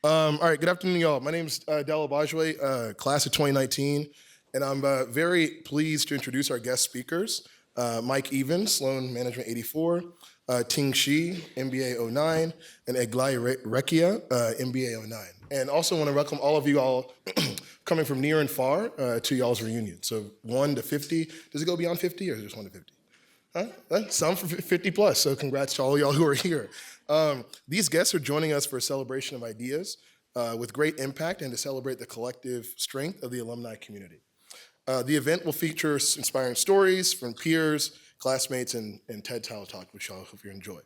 All right, good afternoon, y'all. My name is Della Bajwe, class of 2019, and I'm very pleased to introduce our guest speakers. Mike Evans, Sloan Management 84, Ting-Chih, MBA 09, and Eglae Recchia, MBA 09. And also want to welcome all of you all coming from near and far to y'all's reunion. So 1 to 50, does it go beyond 50 or just 1 to 50? Huh? Some for 50 plus, so congrats to all y'all who are here. These guests are joining us for a celebration of ideas with great impact and to celebrate the collective strength of the alumni community. The event will feature inspiring stories from peers, classmates, and TED Talk, which I hope you enjoy.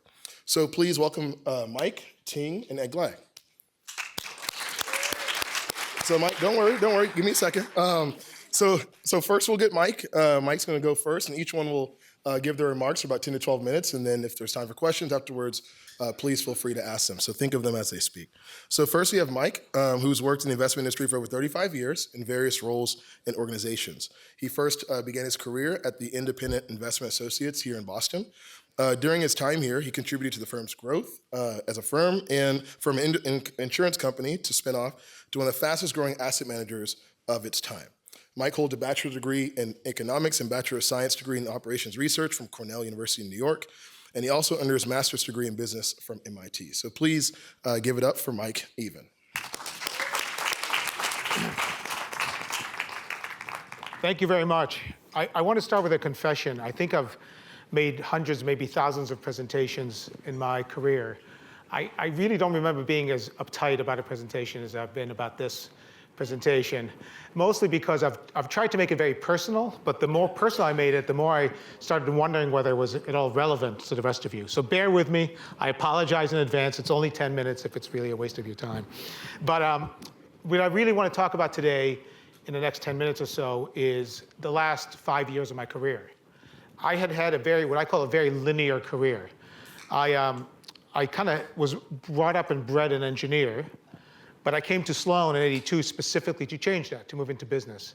So please welcome Mike, Ting, and Eglae. So Mike, don't worry, give me a second. So first we'll get Mike. Mike's gonna go first, and each one will give their remarks for about 10 to 12 minutes, and then if there's time for questions afterwards, please feel free to ask them. So think of them as they speak. So first we have Mike, who's worked in the investment industry for over 35 years in various roles and organizations. He first began his career at the Independent Investment Associates here in Boston. During his time here, he contributed to the firm's growth as a firm and from an insurance company to spin off to one of the fastest growing asset managers of its time. Mike holds a bachelor's degree in economics and bachelor of science degree in operations research from Cornell University in New York. And he also earned his master's degree in business from MIT. So please give it up for Mike Even. Thank you very much. I want to start with a confession. I think I've made hundreds, maybe thousands of presentations in my career. I really don't remember being as uptight about a presentation as I've been about this presentation, mostly because I've tried to make it very personal, but the more personal I made it, the more I started wondering whether it was at all relevant to the rest of you. So bear with me. I apologize in advance. It's only 10 minutes if it's really a waste of your time. But what I really want to talk about today in the next 10 minutes or so is the last 5 years of my career. I had what I call a very linear career. I kind of was brought up and bred an engineer, but I came to Sloan in '82 specifically to change that, to move into business.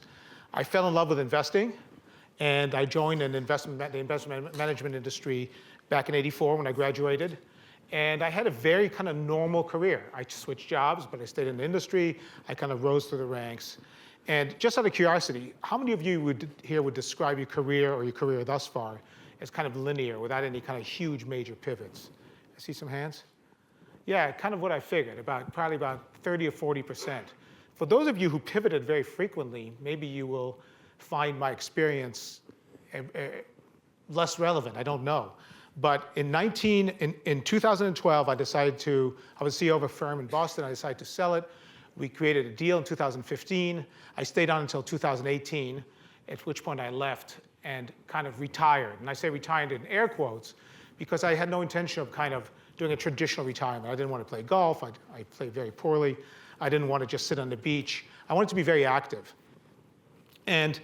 I fell in love with investing, and I joined the investment management industry back in '84 when I graduated. And I had a very kind of normal career. I switched jobs, but I stayed in the industry. I kind of rose through the ranks. And just out of curiosity, how many of you would describe your career or your career thus far as kind of linear without any kind of huge major pivots? I see some hands. Yeah, kind of what I figured, probably about 30 or 40%. For those of you who pivoted very frequently, maybe you will find my experience less relevant, I don't know. But in 2012, I was CEO of a firm in Boston, I decided to sell it. We created a deal in 2015. I stayed on until 2018, at which point I left and kind of retired. And I say retired in air quotes, because I had no intention of kind of doing a traditional retirement. I didn't want to play golf. I played very poorly. I didn't want to just sit on the beach. I wanted to be very active. And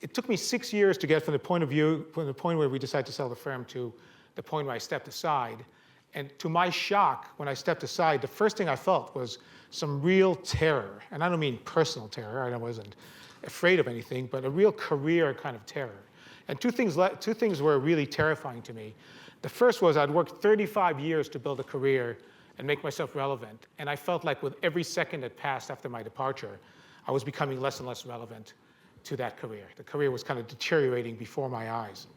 it took me 6 years to get from the point where we decided to sell the firm to the point where I stepped aside. And to my shock, when I stepped aside, the first thing I felt was some real terror. And I don't mean personal terror. I wasn't afraid of anything, but a real career kind of terror. And two things were really terrifying to me. The first was I'd worked 35 years to build a career and make myself relevant. And I felt like with every second that passed after my departure, I was becoming less and less relevant to that career. The career was kind of deteriorating before my eyes.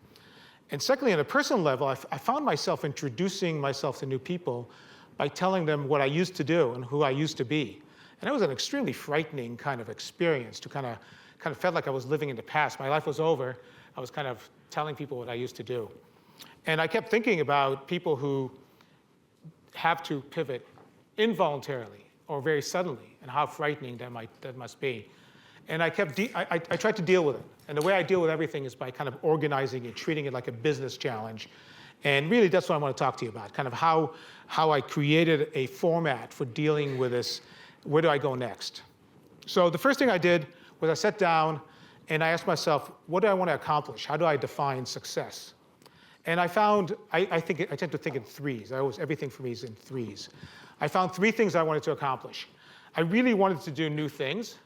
And secondly, on a personal level, I found myself introducing myself to new people by telling them what I used to do and who I used to be. And it was an extremely frightening kind of experience to kind of felt like I was living in the past. My life was over. I was kind of telling people what I used to do. And I kept thinking about people who have to pivot involuntarily or very suddenly and how frightening that must be. And I tried to deal with it. And the way I deal with everything is by kind of organizing it, treating it like a business challenge. And really, that's what I want to talk to you about, kind of how I created a format for dealing with this. Where do I go next? So the first thing I did was I sat down and I asked myself, what do I want to accomplish? How do I define success? And I found, I tend to think in threes. Everything for me is in threes. I found 3 things I wanted to accomplish. I really wanted to do new things.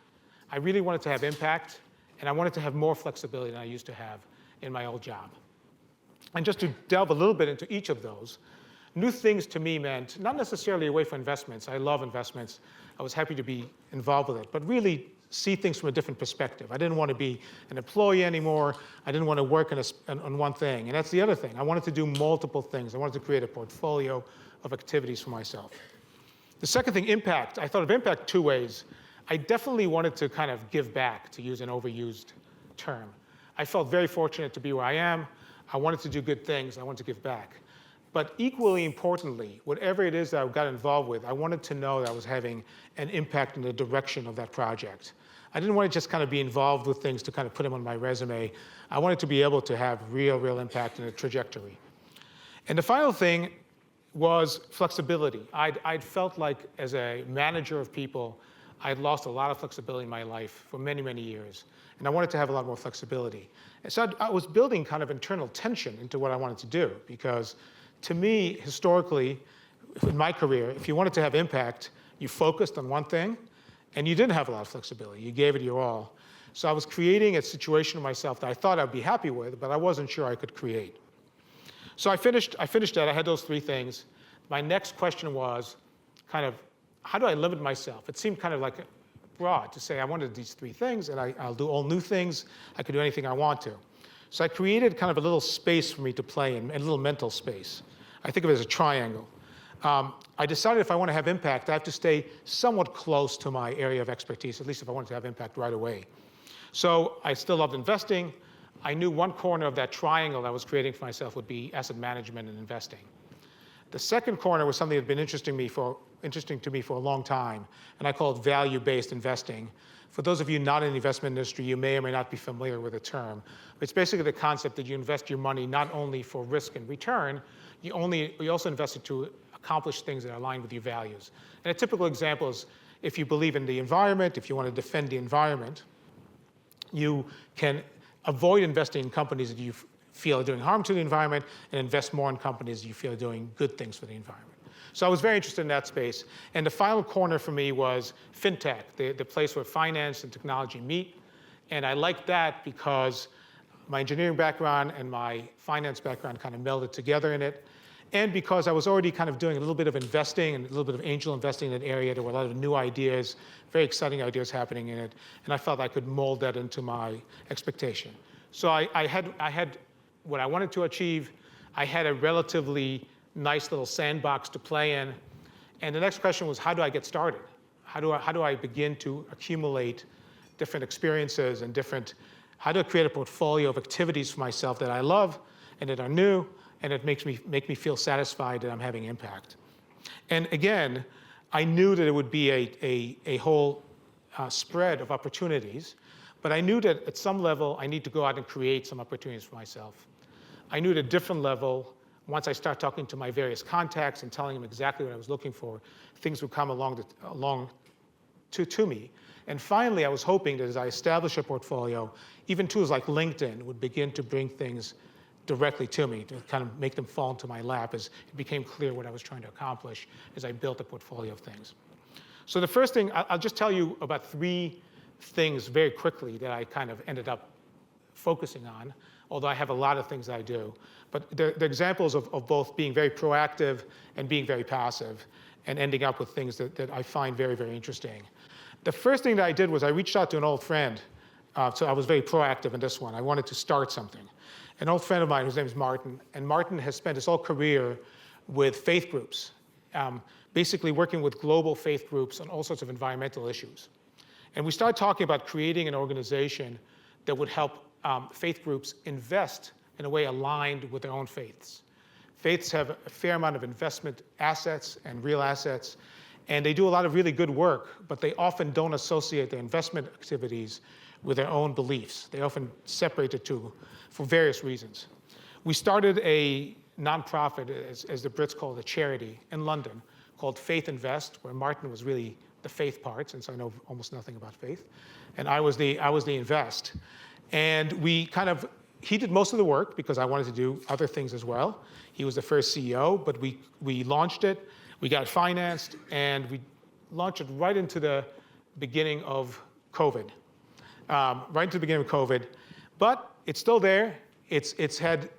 I really wanted to have impact. And I wanted to have more flexibility than I used to have in my old job. And just to delve a little bit into each of those, New things to me meant not necessarily away from investments. I love investments. I was happy to be involved with it, but really see things from a different perspective. I didn't want to be an employee anymore. I didn't want to work on one thing. And that's the other thing. I wanted to do multiple things. I wanted to create a portfolio of activities for myself. The second thing, impact. I thought of impact two ways. I definitely wanted to kind of give back, to use an overused term. I felt very fortunate to be where I am. I wanted to do good things. I wanted to give back. But equally importantly, whatever it is that I got involved with, I wanted to know that I was having an impact in the direction of that project. I didn't want to just kind of be involved with things to kind of put them on my resume. I wanted to be able to have real impact in the trajectory. And the final thing was flexibility. I'd felt like as a manager of people, I'd lost a lot of flexibility in my life for many years. And I wanted to have a lot more flexibility. And so I was building kind of internal tension into what I wanted to do, because to me, historically, in my career, if you wanted to have impact, you focused on one thing, and you didn't have a lot of flexibility. You gave it your all. So I was creating a situation of myself that I thought I'd be happy with, but I wasn't sure I could create. So I finished that. I had those three things. My next question was kind of, how do I limit myself? It seemed kind of like broad to say I wanted these three things, and I'll do all new things. I could do anything I want to. So I created kind of a little space for me to play in, a little mental space. I think of it as a triangle. I decided if I want to have impact, I have to stay somewhat close to my area of expertise, at least if I wanted to have impact right away. So I still loved investing. I knew one corner of that triangle I was creating for myself would be asset management and investing. The second corner was something that had been interesting to me for a long time, and I call it value-based investing. For those of you not in the investment industry, you may or may not be familiar with the term. It's basically the concept that you invest your money not only for risk and return, you also invest it to accomplish things that are aligned with your values. And a typical example is if you believe in the environment, if you want to defend the environment, you can avoid investing in companies that you feel are doing harm to the environment and invest more in companies that you feel are doing good things for the environment. So I was very interested in that space. And the final corner for me was fintech, the place where finance and technology meet. And I liked that because my engineering background and my finance background kind of melded together in it. And because I was already kind of doing a little bit of investing and a little bit of angel investing in that area, there were a lot of new ideas, very exciting ideas happening in it. And I felt I could mold that into my expectation. So I had what I wanted to achieve. I had a relatively nice little sandbox to play in. And the next question was, how do I get started? How do I begin to accumulate different experiences and how do I create a portfolio of activities for myself that I love and that are new and that make me feel satisfied that I'm having impact? And again, I knew that it would be a whole spread of opportunities, but I knew that at some level I need to go out and create some opportunities for myself. I knew at a different level, once I start talking to my various contacts and telling them exactly what I was looking for, things would come along to me. And finally, I was hoping that as I establish a portfolio, even tools like LinkedIn would begin to bring things directly to me, to kind of make them fall into my lap as it became clear what I was trying to accomplish as I built a portfolio of things. So the first thing, I'll just tell you about three things very quickly that I kind of ended up focusing on, although I have a lot of things I do. But they're examples of both being very proactive and being very passive and ending up with things that I find very interesting. The first thing that I did was I reached out to an old friend. So I was very proactive in this one. I wanted to start something. An old friend of mine, whose name is Martin, and Martin has spent his whole career with faith groups, basically working with global faith groups on all sorts of environmental issues. And we started talking about creating an organization that would help faith groups invest in a way aligned with their own faiths. Faiths have a fair amount of investment assets and real assets, and they do a lot of really good work, but they often don't associate their investment activities with their own beliefs. They often separate the two for various reasons. We started a nonprofit, as the Brits call it, a charity in London called Faith Invest, where Martin was really the faith part, since I know almost nothing about faith, and I was the invest. And he did most of the work because I wanted to do other things as well. He was the first CEO, but we launched it, we got it financed, and we launched it right into the beginning of COVID. Right into the beginning of COVID, but it's still there. It's had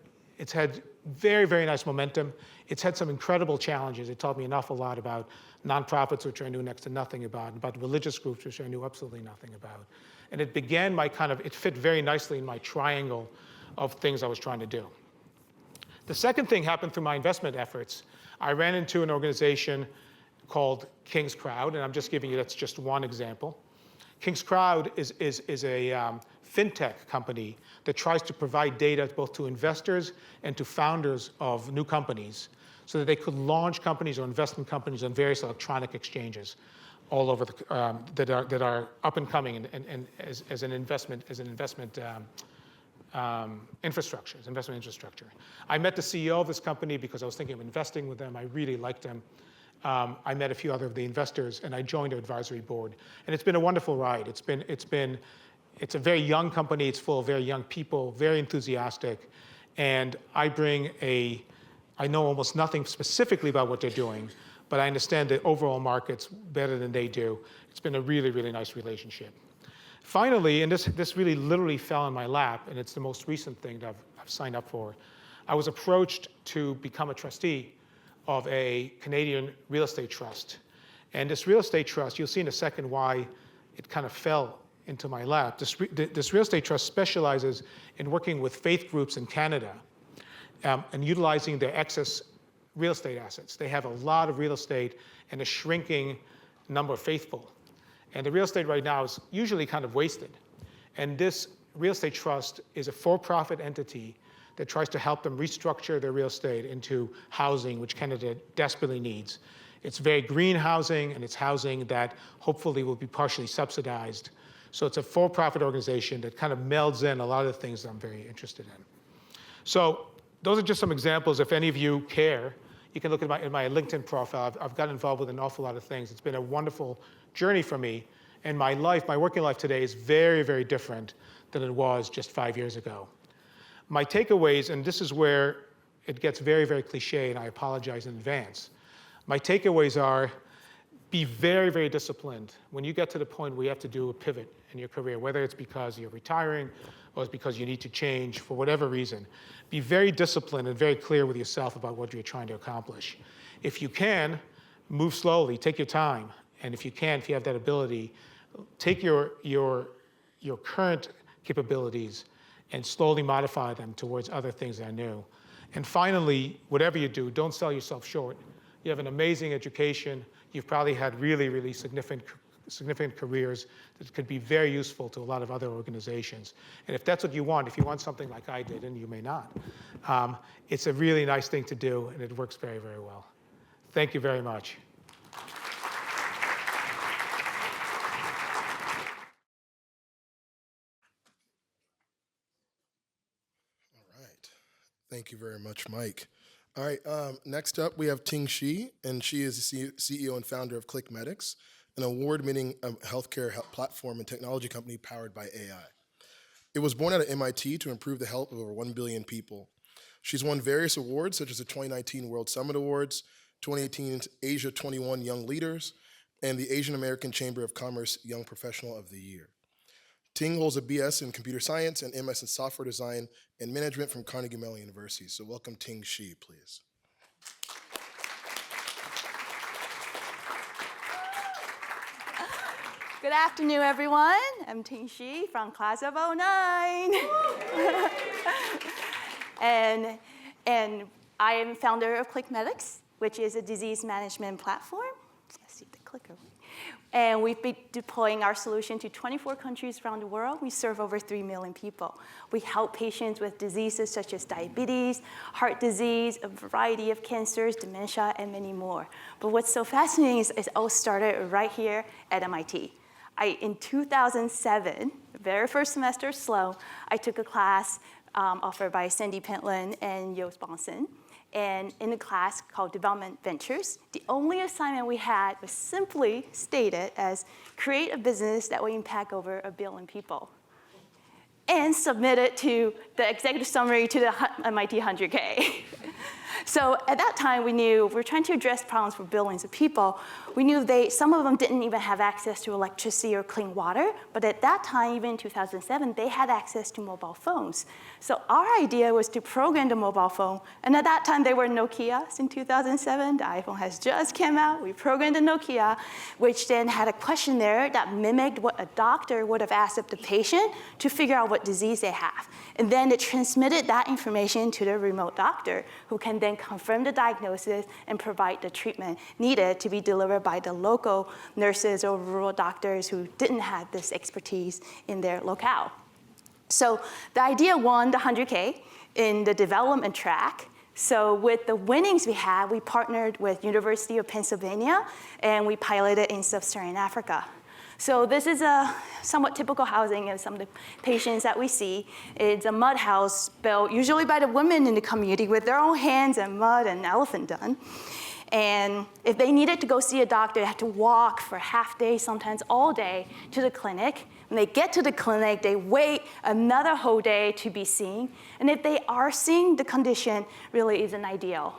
very, very nice momentum. It's had some incredible challenges. It taught me an awful lot about nonprofits, which I knew next to nothing about religious groups, which I knew absolutely nothing about. And it began it fit very nicely in my triangle of things I was trying to do. The second thing happened through my investment efforts. I ran into an organization called King's Crowd, and I'm just giving you, that's just one example. King's Crowd is a fintech company that tries to provide data both to investors and to founders of new companies so that they could launch companies or invest in companies on various electronic exchanges all over that are up and coming and as an investment infrastructure. I met the CEO of this company because I was thinking of investing with them. I really liked him. I met a few other of the investors, and I joined their advisory board. And it's been a wonderful ride. It's a very young company. It's full of very young people, very enthusiastic. And I know almost nothing specifically about what they're doing, but I understand the overall markets better than they do. It's been a really, really nice relationship. Finally, and this really literally fell in my lap, and it's the most recent thing that I've signed up for, I was approached to become a trustee of a Canadian real estate trust. And this real estate trust, you'll see in a second why it kind of fell into my lap. This real estate trust specializes in working with faith groups in Canada and utilizing their excess real estate assets. They have a lot of real estate and a shrinking number of faithful. And the real estate right now is usually kind of wasted. And this real estate trust is a for-profit entity that tries to help them restructure their real estate into housing, which Canada desperately needs. It's very green housing, and it's housing that hopefully will be partially subsidized. So it's a for-profit organization that kind of melds in a lot of the things that I'm very interested in. So those are just some examples. If any of you care, you can look at my LinkedIn profile. I've got involved with an awful lot of things. It's been a wonderful journey for me. And my working life today is very, very different than it was just 5 years ago. My takeaways, and this is where it gets very, very cliche, and I apologize in advance. My takeaways are, be very, very disciplined when you get to the point where you have to do a pivot in your career, whether it's because you're retiring or it's because you need to change for whatever reason. Be very disciplined and very clear with yourself about what you're trying to accomplish. If you can, move slowly, take your time. And if you have that ability, take your current capabilities and slowly modify them towards other things that are new. And finally, whatever you do, don't sell yourself short. You have an amazing education. You've probably had really, really significant careers that could be very useful to a lot of other organizations. And if that's what you want, if you want something like I did, and you may not, it's a really nice thing to do, and it works very, very well. Thank you very much. Thank you very much, Mike. All right, next up we have Ting-Chih, and she is the CEO and founder of ClickMedix, an award-winning healthcare platform and technology company powered by AI. It was born out of MIT to improve the health of over 1 billion people. She's won various awards, such as the 2019 World Summit Awards, 2018 Asia 21 Young Leaders, and the Asian American Chamber of Commerce Young Professional of the Year. Ting holds a BS in computer science and MS in software design and management from Carnegie Mellon University. So welcome Ting-Chih, please. Good afternoon, everyone. I'm Ting-Chih from class of 09. and I am founder of ClickMedix, which is a disease management platform. Let's see the clicker. And we've been deploying our solution to 24 countries around the world. We serve over 3 million people. We help patients with diseases such as diabetes, heart disease, a variety of cancers, dementia, and many more. But what's so fascinating is it all started right here at MIT. In 2007, the very first semester of Sloan, I took a class offered by Sandy Pentland and Joost Bonson. And in a class called Development Ventures, the only assignment we had was simply stated as create a business that will impact over 1 billion people and submit it to the executive summary to the MIT 100K. So at that time, we knew if we're trying to address problems for billions of people, we knew some of them didn't even have access to electricity or clean water, but at that time, even in 2007, they had access to mobile phones. So our idea was to program the mobile phone, and at that time, there were Nokias in 2007. The iPhone has just come out. We programmed the Nokia, which then had a questionnaire that mimicked what a doctor would have asked of the patient to figure out what disease they have. And then it transmitted that information to the remote doctor, who can then confirm the diagnosis and provide the treatment needed to be delivered by the local nurses or rural doctors who didn't have this expertise in their locale. So the idea won the 100K in the development track. So with the winnings we had, we partnered with University of Pennsylvania, and we piloted in sub-Saharan Africa. So this is a somewhat typical housing of some of the patients that we see. It's a mud house built usually by the women in the community with their own hands and mud and elephant dung. And if they needed to go see a doctor, they had to walk for half day, sometimes all day, to the clinic. When they get to the clinic, they wait another whole day to be seen. And if they are seen, the condition really isn't ideal.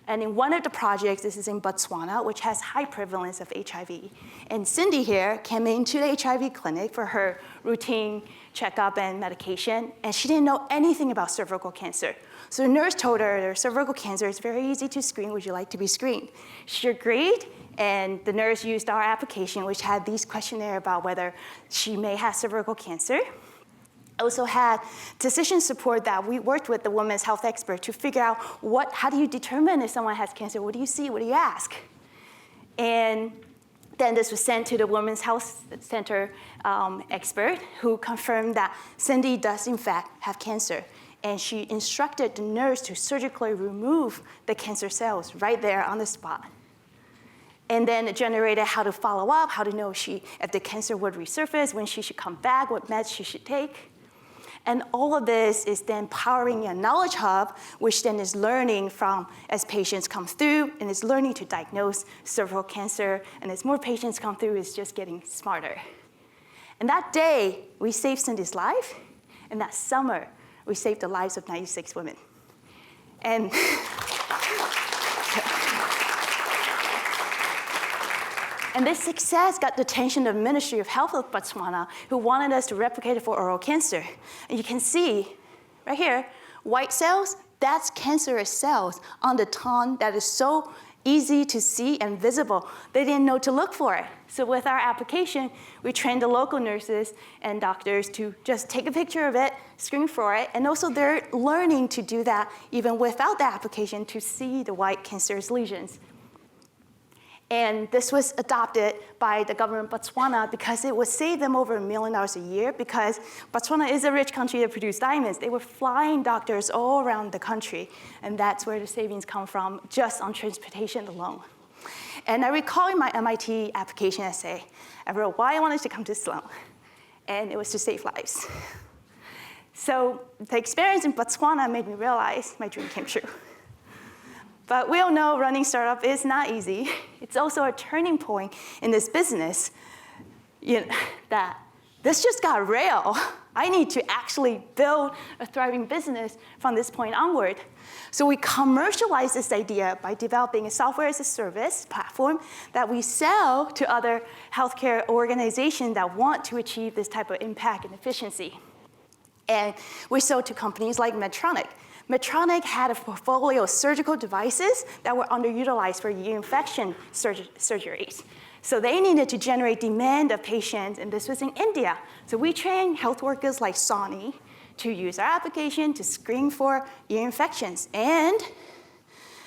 And in one of the projects, this is in Botswana, which has high prevalence of HIV. And Cindy here came into the HIV clinic for her routine checkup and medication, and she didn't know anything about cervical cancer. So the nurse told her, there's cervical cancer, it's very easy to screen, would you like to be screened? She agreed, and the nurse used our application, which had these questionnaires about whether she may have cervical cancer. Also had decision support that we worked with the women's health expert to figure out how do you determine if someone has cancer? What do you see? What do you ask? And then this was sent to the Women's Health Center expert, who confirmed that Cindy does in fact have cancer. And she instructed the nurse to surgically remove the cancer cells right there on the spot. And then it generated how to follow up, how to know if the cancer would resurface, when she should come back, what meds she should take. And all of this is then powering a knowledge hub, which then is learning from as patients come through, and is learning to diagnose cervical cancer. And as more patients come through, it's just getting smarter. And that day, we saved Cindy's life. And that summer, we saved the lives of 96 women. And And this success got the attention of the Ministry of Health of Botswana, who wanted us to replicate it for oral cancer. And you can see right here, white cells, that's cancerous cells on the tongue that is so easy to see and visible. They didn't know to look for it. So with our application, we trained the local nurses and doctors to just take a picture of it, screen for it, and also they're learning to do that even without the application to see the white cancerous lesions. And this was adopted by the government of Botswana because it would save them over $1 million a year, because Botswana is a rich country that produces diamonds. They were flying doctors all around the country, and that's where the savings come from, just on transportation alone. And I recall in my MIT application essay, I wrote why I wanted to come to Sloan, and it was to save lives. So the experience in Botswana made me realize my dream came true. But we all know running startup is not easy. It's also a turning point in this business, that this just got real. I need to actually build a thriving business from this point onward. So we commercialized this idea by developing a software as a service platform that we sell to other healthcare organizations that want to achieve this type of impact and efficiency. And we sold to companies like Medtronic. Medtronic had a portfolio of surgical devices that were underutilized for ear infection surgeries. So they needed to generate demand of patients, and this was in India. So we trained health workers like Sony to use our application to screen for ear infections. And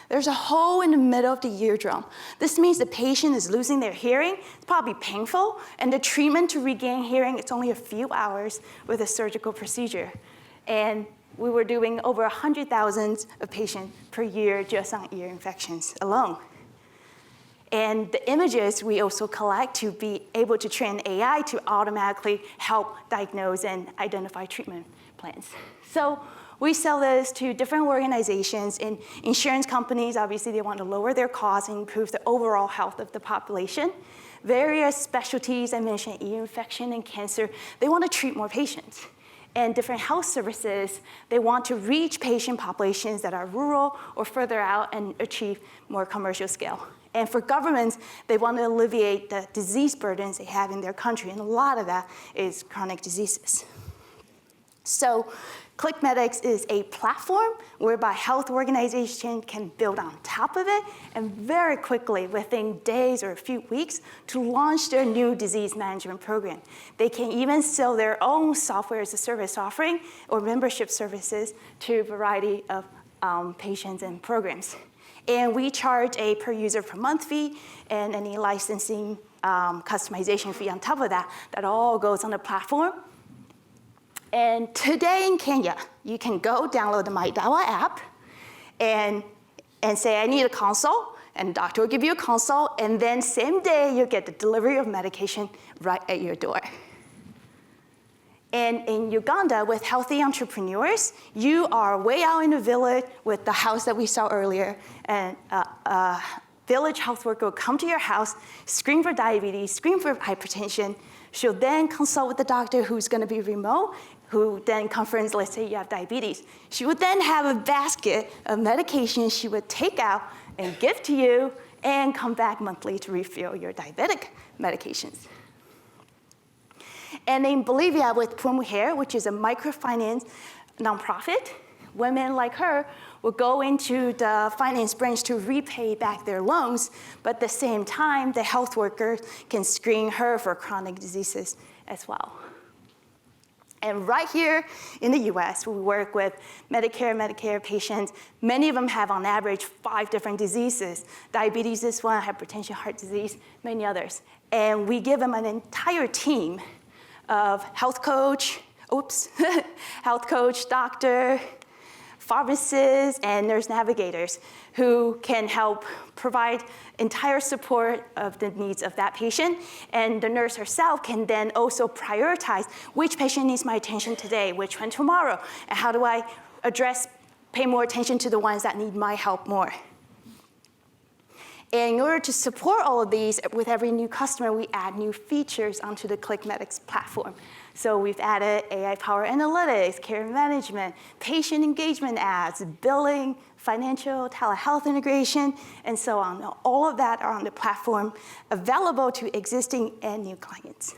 there's a hole in the middle of the eardrum. This means the patient is losing their hearing. It's probably painful, and the treatment to regain hearing, it's only a few hours with a surgical procedure. And we were doing over 100,000 of patients per year just on ear infections alone. And the images we also collect to be able to train AI to automatically help diagnose and identify treatment plans. So we sell this to different organizations. And insurance companies, obviously, they want to lower their costs and improve the overall health of the population. Various specialties, I mentioned ear infection and cancer, they want to treat more patients. And different health services, they want to reach patient populations that are rural or further out and achieve more commercial scale. And for governments, they want to alleviate the disease burdens they have in their country, and a lot of that is chronic diseases. So ClickMedix is a platform whereby health organizations can build on top of it and very quickly, within days or a few weeks, to launch their new disease management program. They can even sell their own software as a service offering or membership services to a variety of patients and programs. And we charge a per user per month fee and any licensing customization fee on top of that. That all goes on the platform. And today in Kenya, you can go download the MyDawa app and say, I need a consult, and the doctor will give you a consult, and then same day you get the delivery of medication right at your door. And in Uganda, with healthy entrepreneurs, you are way out in the village with the house that we saw earlier, and a village health worker will come to your house, screen for diabetes, screen for hypertension. She'll then consult with the doctor who's going to be remote, who then confirms, let's say you have diabetes. She would then have a basket of medications she would take out and give to you and come back monthly to refill your diabetic medications. And in Bolivia with Promujer, which is a microfinance nonprofit, women like her will go into the finance branch to repay back their loans, but at the same time, the health worker can screen her for chronic diseases as well. And right here in the US, we work with Medicare patients. Many of them have on average 5 different diseases. Diabetes is one, hypertension, heart disease, many others. And we give them an entire team of health coach, doctor, pharmacists, and nurse navigators who can help provide entire support of the needs of that patient. And the nurse herself can then also prioritize which patient needs my attention today, which one tomorrow, and how do I pay more attention to the ones that need my help more. And in order to support all of these, with every new customer, we add new features onto the ClickMedix platform. So we've added AI-powered analytics, care management, patient engagement ads, billing, financial, telehealth integration, and so on. Now, all of that are on the platform, available to existing and new clients.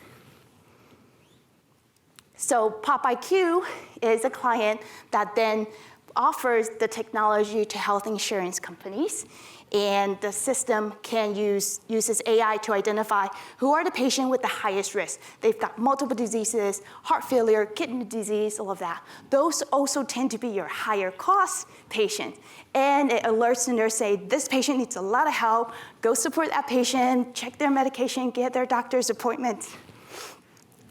So PopIQ is a client that then offers the technology to health insurance companies. And the system uses AI to identify who are the patients with the highest risk. They've got multiple diseases, heart failure, kidney disease, all of that. Those also tend to be your higher cost patients. And it alerts the nurse, say, this patient needs a lot of help, go support that patient, check their medication, get their doctor's appointment,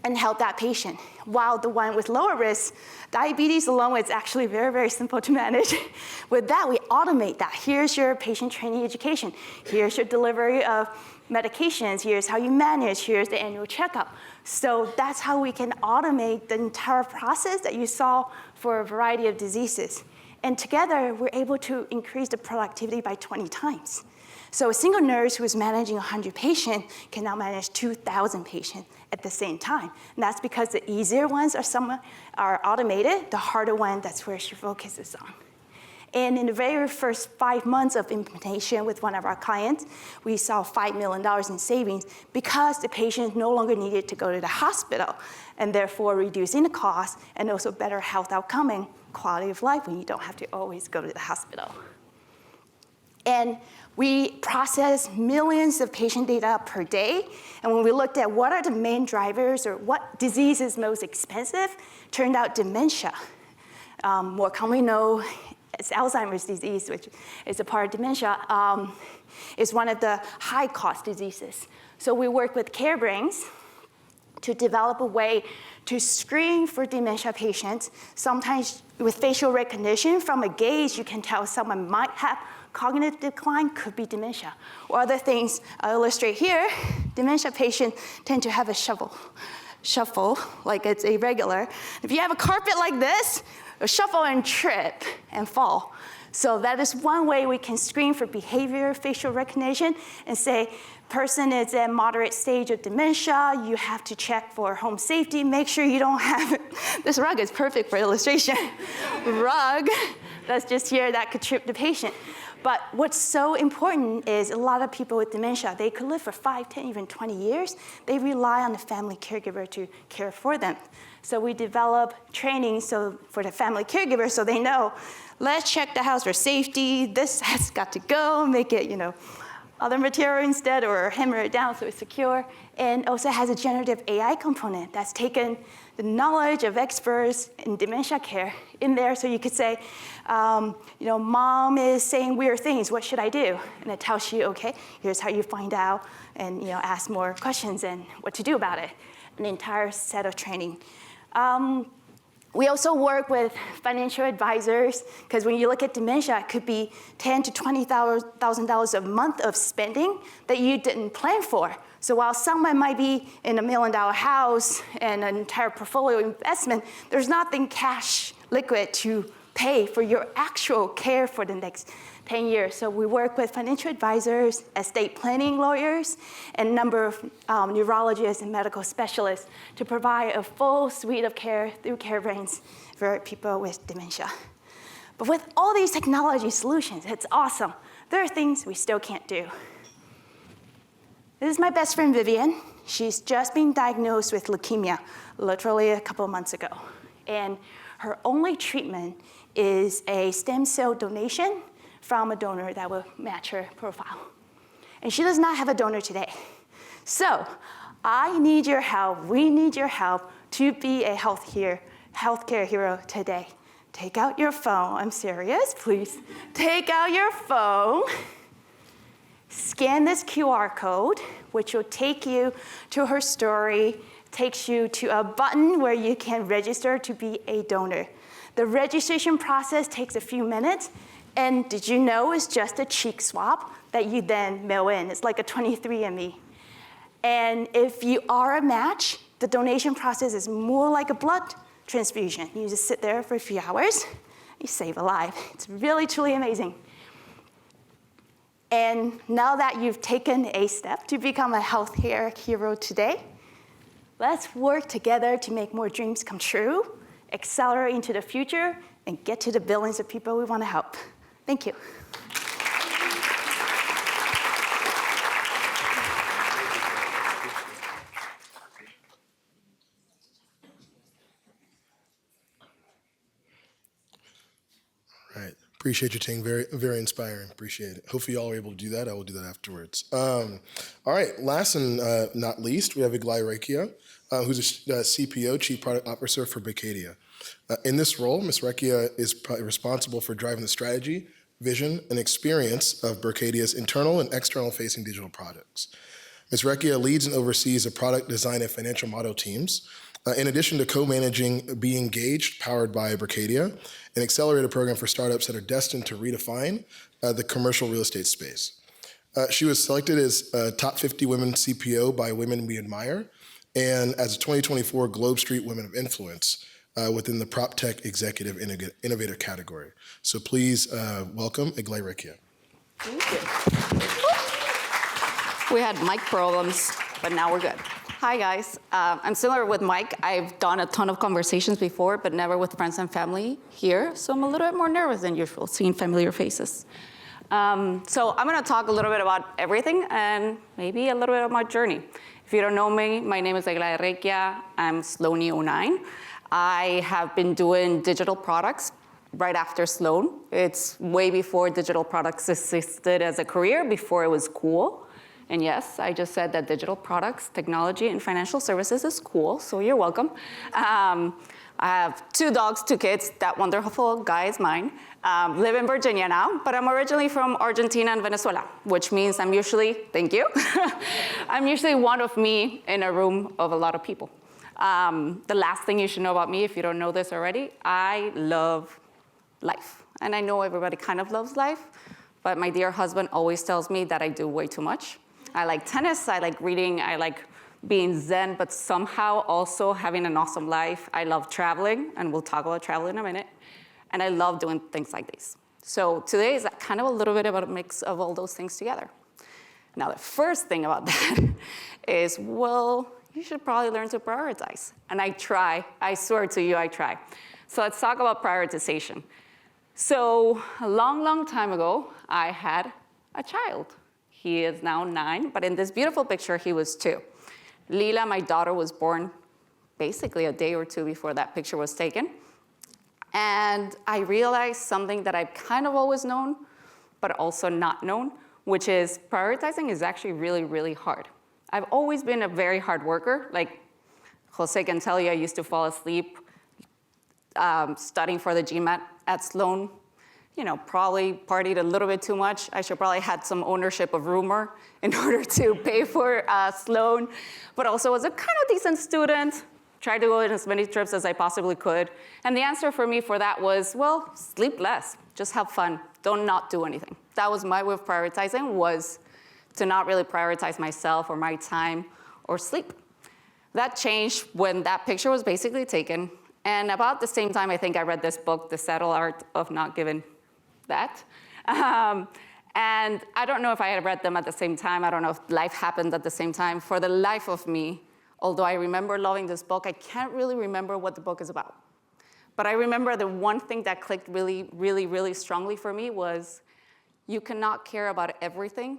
and help that patient. While the one with lower risk, diabetes alone is actually very, very simple to manage. With that, we automate that. Here's your patient training education. Here's your delivery of medications. Here's how you manage. Here's the annual checkup. So that's how we can automate the entire process that you saw for a variety of diseases. And together, we're able to increase the productivity by 20 times. So a single nurse who is managing 100 patients can now manage 2,000 patients at the same time. And that's because the easier ones are automated, the harder one, that's where she focuses on. And in the very first 5 months of implementation with one of our clients, we saw $5 million in savings because the patient no longer needed to go to the hospital, and therefore reducing the cost and also better health outcome and quality of life when you don't have to always go to the hospital. And we process millions of patient data per day. And when we looked at what are the main drivers or what disease is most expensive, turned out dementia, more commonly known as Alzheimer's disease, which is a part of dementia, is one of the high-cost diseases. So we work with CareBrains to develop a way to screen for dementia patients. Sometimes with facial recognition from a gaze, you can tell someone might have cognitive decline, could be dementia. Or other things I'll illustrate here, dementia patients tend to have a shuffle, like it's irregular. If you have a carpet like this, a shuffle and trip and fall. So that is one way we can screen for behavior, facial recognition, and say, person is at moderate stage of dementia, you have to check for home safety, make sure you don't have it. This rug is perfect for illustration. Rug, that's just here, that could trip the patient. But what's so important is a lot of people with dementia, they could live for 5, 10, even 20 years. They rely on the family caregiver to care for them. So we develop training for the family caregiver so they know, let's check the house for safety. This has got to go, make it, other material instead, or hammer it down so it's secure. And also has a generative AI component that's taken the knowledge of experts in dementia care in there. So you could say, mom is saying weird things, what should I do? And it tells you, okay, here's how you find out, and ask more questions and what to do about it. An entire set of training. We also work with financial advisors, because when you look at dementia, it could be $10,000 to $20,000 a month of spending that you didn't plan for. So while someone might be in $1 million house and an entire portfolio investment, there's nothing cash liquid to pay for your actual care for the next 10 years. So we work with financial advisors, estate planning lawyers, and a number of neurologists and medical specialists to provide a full suite of care through CareBrains for people with dementia. But with all these technology solutions, it's awesome. There are things we still can't do. This is my best friend, Vivian. She's just been diagnosed with leukemia, literally a couple of months ago. And her only treatment is a stem cell donation from a donor that will match her profile. And she does not have a donor today. So I need your help, we need your help to be a healthcare hero today. Take out your phone, I'm serious, please. Take out your phone, scan this QR code, which will take you to her story, takes you to a button where you can register to be a donor. The registration process takes a few minutes, and did you know it's just a cheek swab that you then mail in? It's like a 23andMe. And if you are a match, the donation process is more like a blood transfusion. You just sit there for a few hours, you save a life. It's really, truly amazing. And now that you've taken a step to become a healthcare hero today, let's work together to make more dreams come true, accelerate into the future, and get to the billions of people we want to help. Thank you. Right. Appreciate you, Ting. Very, very inspiring. Appreciate it. Hopefully you all are able to do that. I will do that afterwards. All right. Last and not least, we have Eglae Recchia, who's a CPO, Chief Product Officer for Berkadia. In this role, Ms. Recchia is responsible for driving the strategy, vision, and experience of Berkadia's internal and external-facing digital products. Ms. Recchia leads and oversees the product design and financial model teams, in addition to co-managing Be Engaged, powered by Berkadia, an accelerator program for startups that are destined to redefine the commercial real estate space. She was selected as Top 50 Women CPO by Women We Admire, and as a 2024 Globe Street Women of Influence within the Prop Tech Executive Innovator category. So please welcome Eglae Recchia. Thank you. We had mic problems, but now we're good. Hi, guys. I'm similar with Mike. I've done a ton of conversations before, but never with friends and family here. So I'm a little bit more nervous than usual, seeing familiar faces. So I'm going to talk a little bit about everything and maybe a little bit of my journey. If you don't know me, my name is Eglae Recchia. I'm Sloan 09. I have been doing digital products right after Sloan. It's way before digital products existed as a career, before it was cool. And yes, I just said that digital products, technology, and financial services is cool, so you're welcome. I have 2 dogs, 2 kids. That wonderful guy is mine. Live in Virginia now, but I'm originally from Argentina and Venezuela, which means I'm usually, thank you, I'm usually one of me in a room of a lot of people. The last thing you should know about me, if you don't know this already, I love life. And I know everybody kind of loves life, but my dear husband always tells me that I do way too much. I like tennis, I like reading, I like being zen, but somehow also having an awesome life. I love traveling, and we'll talk about travel in a minute. And I love doing things like these. So today is kind of a little bit about a mix of all those things together. Now, the first thing about that is, well, you should probably learn to prioritize. And I try, I swear to you, I try. So let's talk about prioritization. So a long, long time ago, I had a child. He is now 9, but in this beautiful picture, he was 2. Lila, my daughter, was born basically a day or 2 before that picture was taken. And I realized something that I've kind of always known, but also not known, which is prioritizing is actually really, really hard. I've always been a very hard worker. Like Jose can tell you, I used to fall asleep studying for the GMAT at Sloan. You know, probably partied a little bit too much. I should probably had some ownership of rumor in order to pay for Sloan, but also was a kind of decent student. Tried to go on as many trips as I possibly could. And the answer for me for that was, well, sleep less, just have fun, don't not do anything. That was my way of prioritizing, was to not really prioritize myself or my time or sleep. That changed when that picture was basically taken. And about the same time, I think I read this book, The Subtle Art of Not Giving That. And I don't know if I had read them at the same time. I don't know if life happened at the same time. For the life of me, although I remember loving this book, I can't really remember what the book is about. But I remember the one thing that clicked really, really, really strongly for me was you cannot care about everything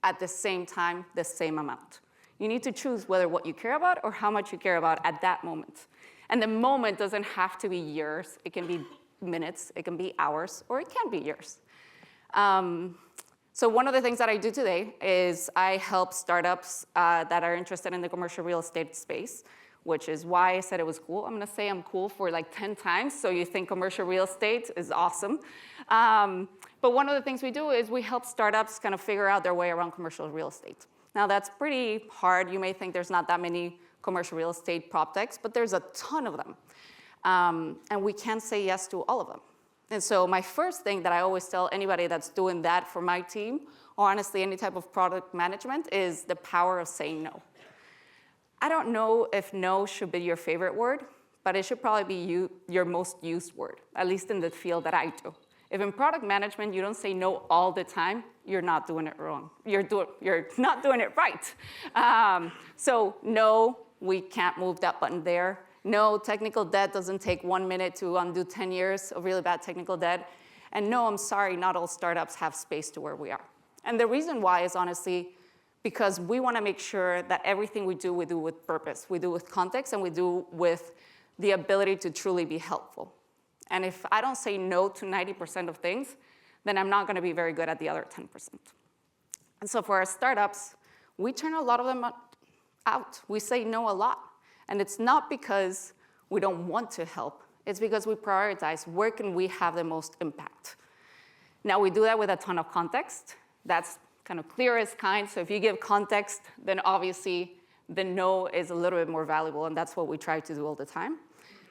at the same time, the same amount. You need to choose whether what you care about or how much you care about at that moment. And the moment doesn't have to be years. It can be minutes, it can be hours, or it can be years. So one of the things that I do today is I help startups that are interested in the commercial real estate space, which is why I said it was cool. I'm gonna say I'm cool for like 10 times, so you think commercial real estate is awesome. But one of the things we do is we help startups kind of figure out their way around commercial real estate. Now that's pretty hard. You may think there's not that many commercial real estate prop techs, but there's a ton of them. And we can't say yes to all of them. And so my first thing that I always tell anybody that's doing that for my team, or honestly any type of product management, is the power of saying no. I don't know if no should be your favorite word, but it should probably be your most used word, at least in the field that I do. If in product management you don't say no all the time, you're not doing it wrong. You're not doing it right. So no, we can't move that button there. No, technical debt doesn't take 1 minute to undo 10 years of really bad technical debt. And no, I'm sorry, not all startups have space to where we are. And the reason why is honestly because we want to make sure that everything we do with purpose, we do with context, and we do with the ability to truly be helpful. And if I don't say no to 90% of things, then I'm not going to be very good at the other 10%. And so for our startups, we turn a lot of them out. We say no a lot. And it's not because we don't want to help. It's because we prioritize where can we have the most impact. Now, we do that with a ton of context. That's kind of clear as kind. So if you give context, then obviously the no is a little bit more valuable. And that's what we try to do all the time.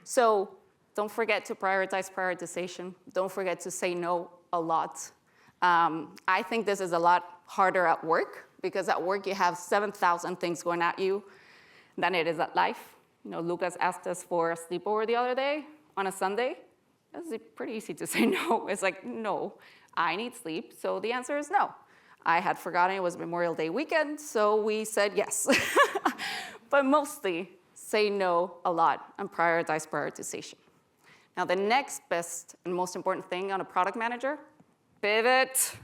So don't forget to prioritize prioritization. Don't forget to say no a lot. I think this is a lot harder at work, because at work you have 7,000 things going at you than it is at life. You know, Lucas asked us for a sleepover the other day on a Sunday. It's pretty easy to say no. It's like, no, I need sleep, so the answer is no. I had forgotten it was Memorial Day weekend, so we said yes. But mostly, say no a lot and prioritize prioritization. Now, the next best and most important thing on a product manager, pivot.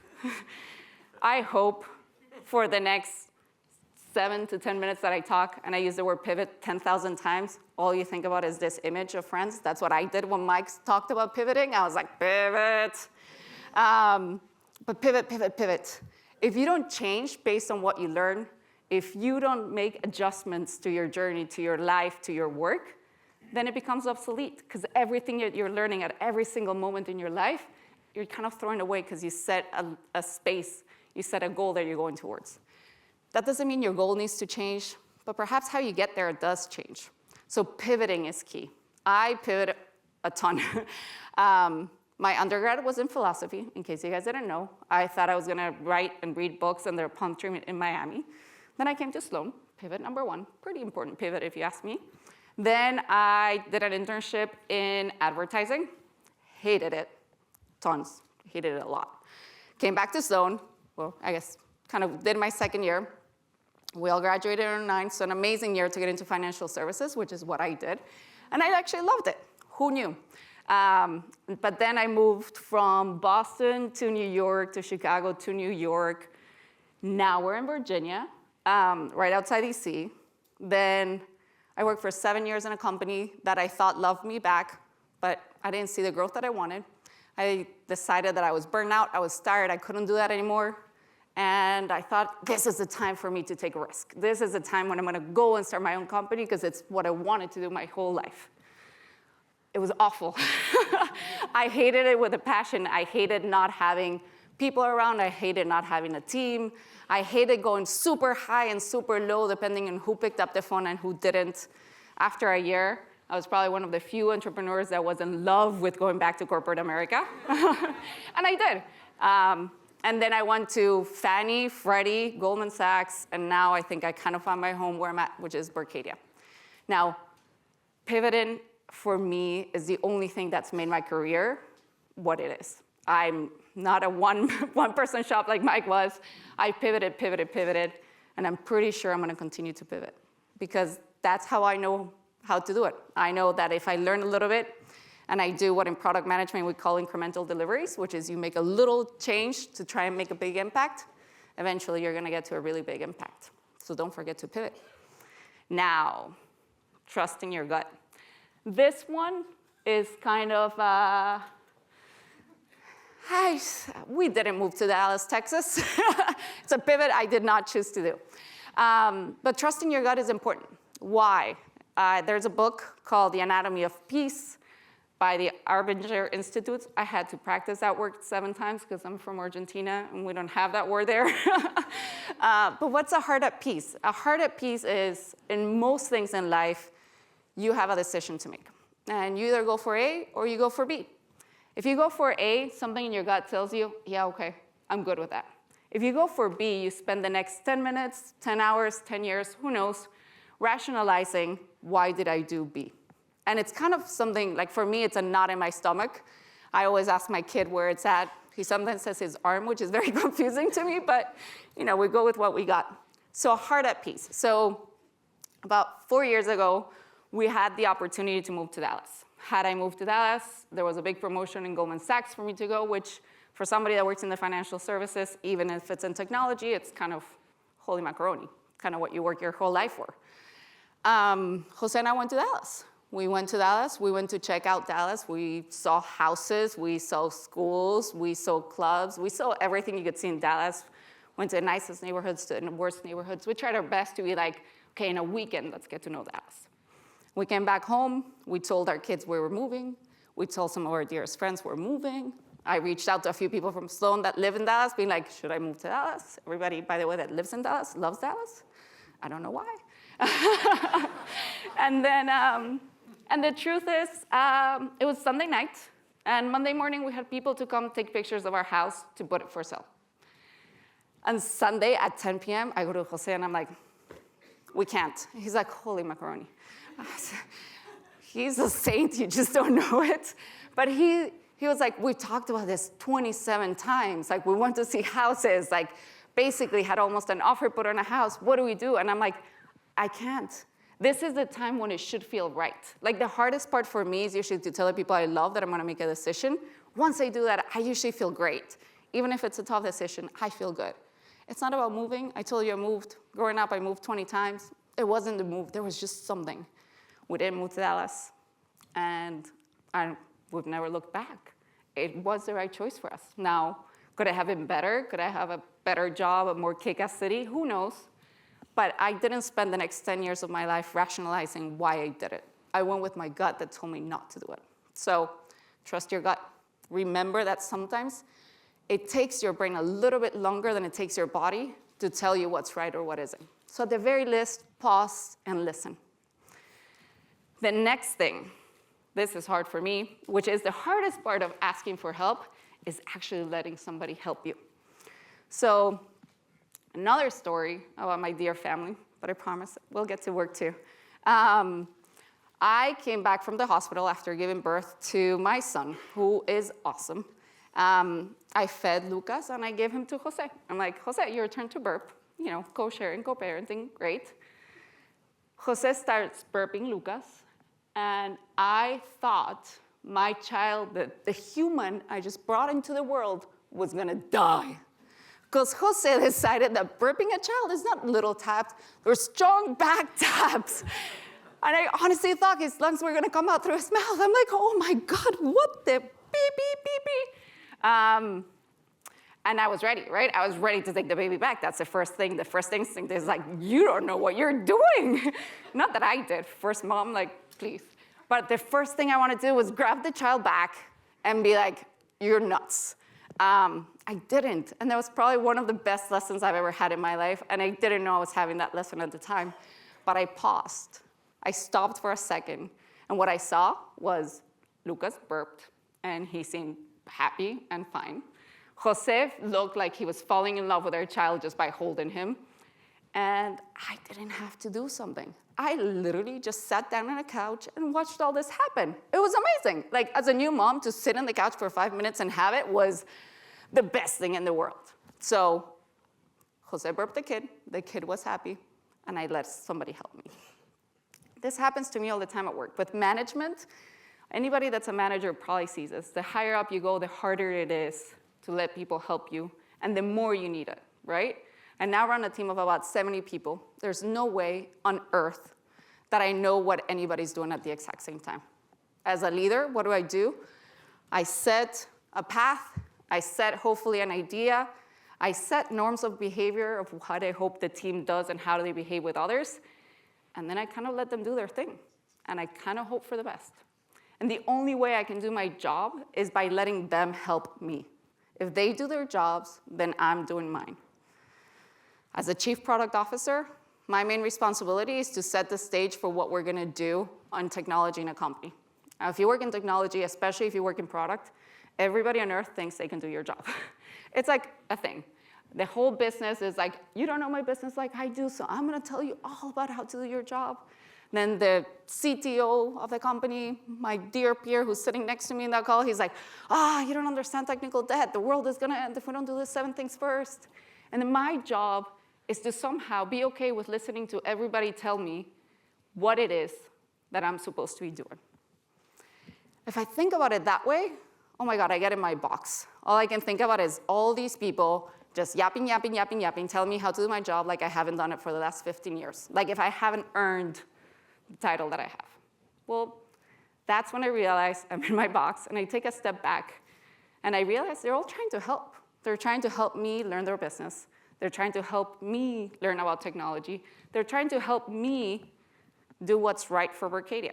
I hope for the next 7 to 10 minutes that I talk, and I use the word pivot 10,000 times, all you think about is this image of Friends. That's what I did when Mike talked about pivoting. I was like, pivot. But pivot, pivot, pivot. If you don't change based on what you learn, if you don't make adjustments to your journey, to your life, to your work, then it becomes obsolete, because everything that you're learning at every single moment in your life, you're kind of throwing away because you set a space, you set a goal that you're going towards. That doesn't mean your goal needs to change, but perhaps how you get there does change. So pivoting is key. I pivot a ton. My undergrad was in philosophy, in case you guys didn't know. I thought I was going to write and read books in their palm tree in Miami. Then I came to Sloan, pivot number 1, pretty important pivot if you ask me. Then I did an internship in advertising, hated it, tons, hated it a lot. Came back to Sloan, well, I guess kind of did my second year. We all graduated in 2009, so an amazing year to get into financial services, which is what I did. And I actually loved it. Who knew? But then I moved from Boston to New York to Chicago to New York. Now we're in Virginia, right outside DC. Then I worked for 7 years in a company that I thought loved me back, but I didn't see the growth that I wanted. I decided that I was burned out, I was tired, I couldn't do that anymore. And I thought, this is the time for me to take a risk. This is the time when I'm gonna go and start my own company because it's what I wanted to do my whole life. It was awful. I hated it with a passion. I hated not having people around. I hated not having a team. I hated going super high and super low depending on who picked up the phone and who didn't. After a year, I was probably one of the few entrepreneurs that was in love with going back to corporate America. And I did. And then I went to Fannie, Freddie, Goldman Sachs, and now I think I kind of found my home where I'm at, which is Berkadia. Now, pivoting for me is the only thing that's made my career what it is. I'm not a one-person shop like Mike was. I pivoted, and I'm pretty sure I'm gonna continue to pivot because that's how I know how to do it. I know that if I learn a little bit, and I do what in product management we call incremental deliveries, which is you make a little change to try and make a big impact. Eventually, you're gonna get to a really big impact. So don't forget to pivot. Now, trusting your gut. This one is kind of, we didn't move to Dallas, Texas. It's a pivot I did not choose to do. But trusting your gut is important. Why? There's a book called The Anatomy of Peace by the Arbinger Institute. I had to practice that word 7 times because I'm from Argentina and we don't have that word there. But what's a heart at peace? A heart at peace is, in most things in life, you have a decision to make. And you either go for A or you go for B. If you go for A, something in your gut tells you, yeah, okay, I'm good with that. If you go for B, you spend the next 10 minutes, 10 hours, 10 years, who knows, rationalizing, why did I do B? And it's kind of something, like for me, it's a knot in my stomach. I always ask my kid where it's at. He sometimes says his arm, which is very confusing to me, but we go with what we got. So a heart at peace. So about 4 years ago, we had the opportunity to move to Dallas. Had I moved to Dallas, there was a big promotion in Goldman Sachs for me to go, which for somebody that works in the financial services, even if it's in technology, it's kind of holy macaroni, kind of what you work your whole life for. Jose and I went to Dallas. We went to Dallas. We went to check out Dallas. We saw houses. We saw schools. We saw clubs. We saw everything you could see in Dallas. Went to the nicest neighborhoods to the worst neighborhoods. We tried our best to be like, okay, in a weekend, let's get to know Dallas. We came back home. We told our kids we were moving. We told some of our dearest friends we're moving. I reached out to a few people from Sloan that live in Dallas, being like, should I move to Dallas? Everybody, by the way, that lives in Dallas loves Dallas. I don't know why. And the truth is, it was Sunday night, and Monday morning we had people to come take pictures of our house to put it for sale. And Sunday at 10 p.m., I go to Jose and I'm like, we can't. He's like, holy macaroni. He's a saint, you just don't know it. But he was like, we talked about this 27 times. Like, we went to see houses, like, basically had almost an offer put on a house. What do we do? And I'm like, I can't. This is the time when it should feel right. Like, the hardest part for me is usually to tell the people I love that I'm gonna make a decision. Once I do that, I usually feel great. Even if it's a tough decision, I feel good. It's not about moving. I told you I moved. Growing up, I moved 20 times. It wasn't the move. There was just something. We didn't move to Dallas, and we've never looked back. It was the right choice for us. Now, could I have been better? Could I have a better job, a more kick-ass city? Who knows? But I didn't spend the next 10 years of my life rationalizing why I did it. I went with my gut that told me not to do it. So trust your gut. Remember that sometimes it takes your brain a little bit longer than it takes your body to tell you what's right or what isn't. So at the very least, pause and listen. The next thing, this is hard for me, which is the hardest part of asking for help, is actually letting somebody help you. So another story about my dear family, but I promise we'll get to work too. I came back from the hospital after giving birth to my son, who is awesome. I fed Lucas and I gave him to Jose. I'm like, Jose, your turn to burp. Co-sharing, co-parenting, great. Jose starts burping Lucas, and I thought my child, the human I just brought into the world, was gonna die. Because Jose decided that burping a child is not little taps, they're strong back taps. And I honestly thought his lungs were gonna come out through his mouth. I'm like, oh my God, what the beep, beep, beep, beep. And I was ready, right? I was ready to take the baby back. That's the first thing. The first instinct is like, you don't know what you're doing. Not that I did. First mom, like, please. But the first thing I wanted to do was grab the child back and be like, you're nuts. I didn't. And that was probably one of the best lessons I've ever had in my life. And I didn't know I was having that lesson at the time. But I paused. I stopped for a second. And what I saw was Lucas burped, and he seemed happy and fine. Jose looked like he was falling in love with our child just by holding him. And I didn't have to do something. I literally just sat down on a couch and watched all this happen. It was amazing. Like, as a new mom, to sit on the couch for 5 minutes and have it was the best thing in the world. So Jose burped the kid was happy, and I let somebody help me. This happens to me all the time at work. With management, anybody that's a manager probably sees this. The higher up you go, the harder it is to let people help you, and the more you need it, right? I now run a team of about 70 people. There's no way on earth that I know what anybody's doing at the exact same time. As a leader, what do? I set a path. I set, hopefully, an idea. I set norms of behavior of what I hope the team does and how do they behave with others. And then I kind of let them do their thing. And I kind of hope for the best. And the only way I can do my job is by letting them help me. If they do their jobs, then I'm doing mine. As a chief product officer, my main responsibility is to set the stage for what we're going to do on technology in a company. Now, if you work in technology, especially if you work in product, everybody on earth thinks they can do your job. It's like a thing. The whole business is like, you don't know my business like I do, so I'm going to tell you all about how to do your job. Then the CTO of the company, my dear peer who's sitting next to me in that call, he's like, you don't understand technical debt. The world is going to end if we don't do the 7 things first. And then my job is to somehow be okay with listening to everybody tell me what it is that I'm supposed to be doing. If I think about it that way, oh my God, I get in my box. All I can think about is all these people just yapping, telling me how to do my job like I haven't done it for the last 15 years. Like if I haven't earned the title that I have. Well, that's when I realize I'm in my box, and I take a step back, and I realize they're all trying to help. They're trying to help me learn their business. They're trying to help me learn about technology. They're trying to help me do what's right for Berkadia.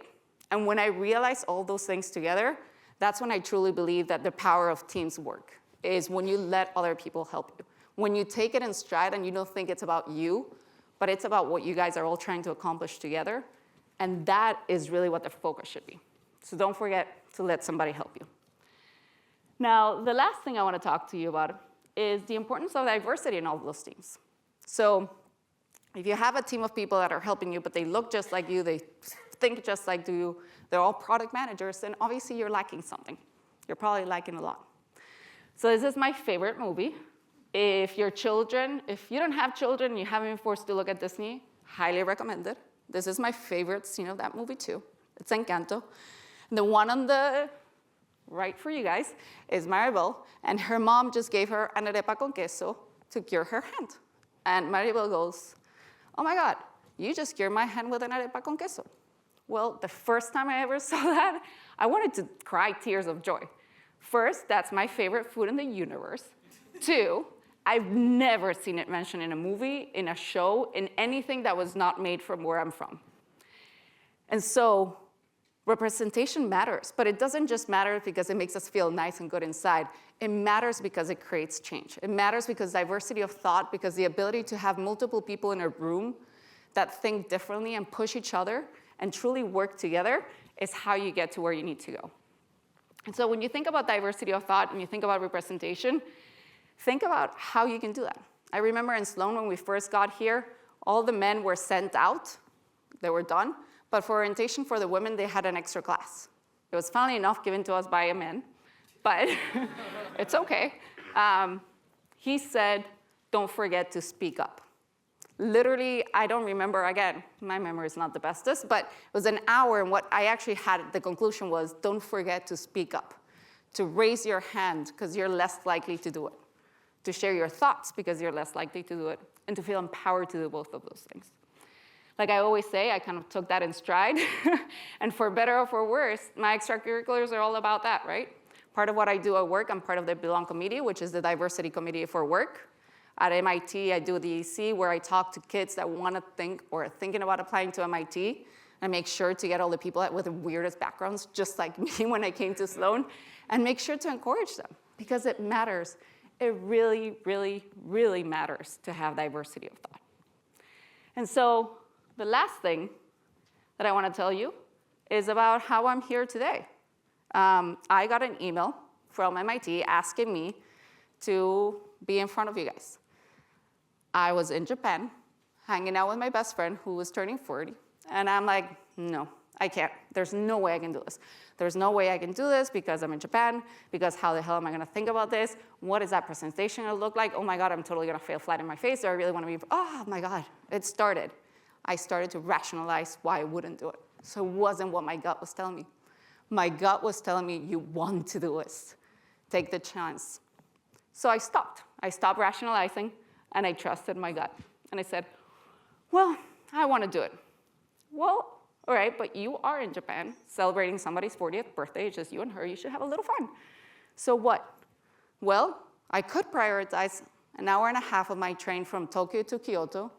And when I realize all those things together, that's when I truly believe that the power of teams work, is when you let other people help you. When you take it in stride and you don't think it's about you, but it's about what you guys are all trying to accomplish together. And that is really what the focus should be. So don't forget to let somebody help you. Now, the last thing I want to talk to you about is the importance of diversity in all of those teams. So if you have a team of people that are helping you, but they look just like you, they think just like you, they're all product managers, then obviously you're lacking something. You're probably lacking a lot. So this is my favorite movie. If you don't have children and you haven't been forced to look at Disney, highly recommend it. This is my favorite scene of that movie too. It's Encanto. The one on the right for you guys is Maribel, and her mom just gave her an arepa con queso to cure her hand. And Maribel goes, oh my God, you just cured my hand with an arepa con queso. Well, the first time I ever saw that, I wanted to cry tears of joy. First, that's my favorite food in the universe. 2, I've never seen it mentioned in a movie, in a show, in anything that was not made from where I'm from. And so representation matters, but it doesn't just matter because it makes us feel nice and good inside. It matters because it creates change. It matters because diversity of thought, because the ability to have multiple people in a room that think differently and push each other and truly work together is how you get to where you need to go. And so when you think about diversity of thought and you think about representation, think about how you can do that. I remember in Sloan when we first got here, all the men were sent out. They were done. But for orientation for the women, they had an extra class. It was funnily enough given to us by a man, but it's okay. He said, don't forget to speak up. Literally, I don't remember, again, my memory is not the bestest, but it was an hour, and what I actually had, the conclusion was, don't forget to speak up, to raise your hand, because you're less likely to do it, to share your thoughts, because you're less likely to do it, and to feel empowered to do both of those things. Like I always say, I kind of took that in stride, and for better or for worse, my extracurriculars are all about that, right? Part of what I do at work, I'm part of the Belong Committee, which is the diversity committee for work. At MIT, I do the EC, where I talk to kids that want to think or are thinking about applying to MIT. I make sure to get all the people with the weirdest backgrounds, just like me when I came to Sloan, and make sure to encourage them, because it matters. It really, really, really matters to have diversity of thought. And so the last thing that I want to tell you is about how I'm here today. I got an email from MIT asking me to be in front of you guys. I was in Japan, hanging out with my best friend who was turning 40, and I'm like, no, I can't. There's no way I can do this. There's no way I can do this because I'm in Japan, because how the hell am I gonna think about this? What is that presentation gonna look like? Oh my God, I'm totally gonna fail flat in my face. Do I really wanna be, oh my God, it started. I started to rationalize why I wouldn't do it. So it wasn't what my gut was telling me. My gut was telling me, you want to do this. Take the chance. So I stopped. I stopped rationalizing, and I trusted my gut. And I said, well, I want to do it. Well, all right, but you are in Japan celebrating somebody's 40th birthday. It's just you and her. You should have a little fun. So what? Well, I could prioritize an hour and a half of my train from Tokyo to Kyoto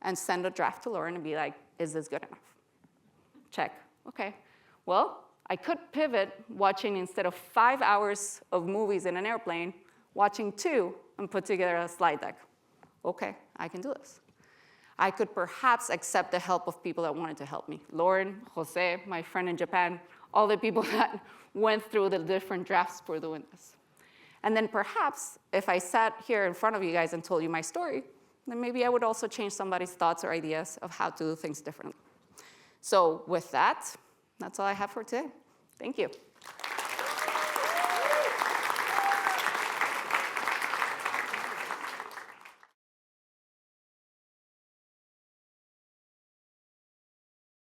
and send a draft to Lauren and be like, is this good enough? Check. OK. Well, I could pivot watching, instead of 5 hours of movies in an airplane, watching 2 and put together a slide deck. OK, I can do this. I could perhaps accept the help of people that wanted to help me. Lauren, Jose, my friend in Japan, all the people that went through the different drafts for doing this. And then perhaps, if I sat here in front of you guys and told you my story, then maybe I would also change somebody's thoughts or ideas of how to do things differently. So with that, that's all I have for today. Thank you.